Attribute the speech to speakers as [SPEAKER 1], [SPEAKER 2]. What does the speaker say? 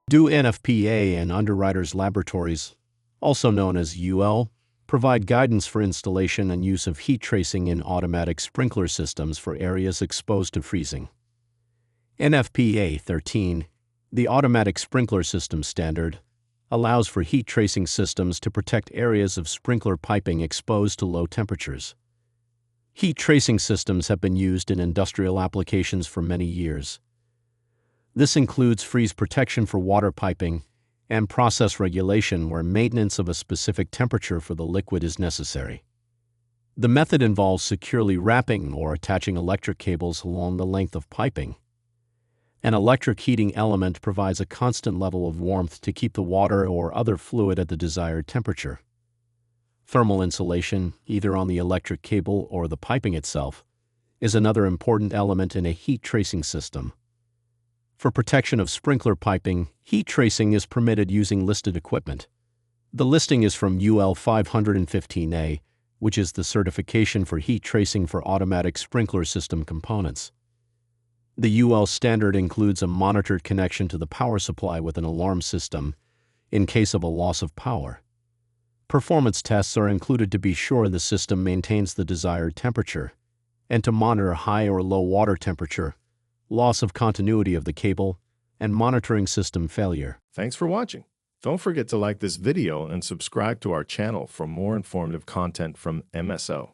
[SPEAKER 1] Do NFPA and Underwriters Laboratories, also known as UL, provide guidance for installation and use of heat tracing in automatic sprinkler systems for areas exposed to freezing. NFPA 13, the Automatic Sprinkler System Standard, allows for heat tracing systems to protect areas of sprinkler piping exposed to low temperatures. Heat tracing systems have been used in industrial applications for many years. This includes freeze protection for water piping and process regulation where maintenance of a specific temperature for the liquid is necessary. The method involves securely wrapping or attaching electric cables along the length of piping. An electric heating element provides a constant level of warmth to keep the water or other fluid at the desired temperature. Thermal insulation, either on the electric cable or the piping itself, is another important element in a heat tracing system. For protection of sprinkler piping, heat tracing is permitted using listed equipment. The listing is from UL 515A, which is the certification for heat tracing for automatic sprinkler system components. The UL standard includes a monitored connection to the power supply with an alarm system in case of a loss of power. Performance tests are included to be sure the system maintains the desired temperature and to monitor high or low water temperature, loss of continuity of the cable, and monitoring system failure.
[SPEAKER 2] Thanks for watching. Don't forget to like this video and subscribe to our channel for more informative content from MSO.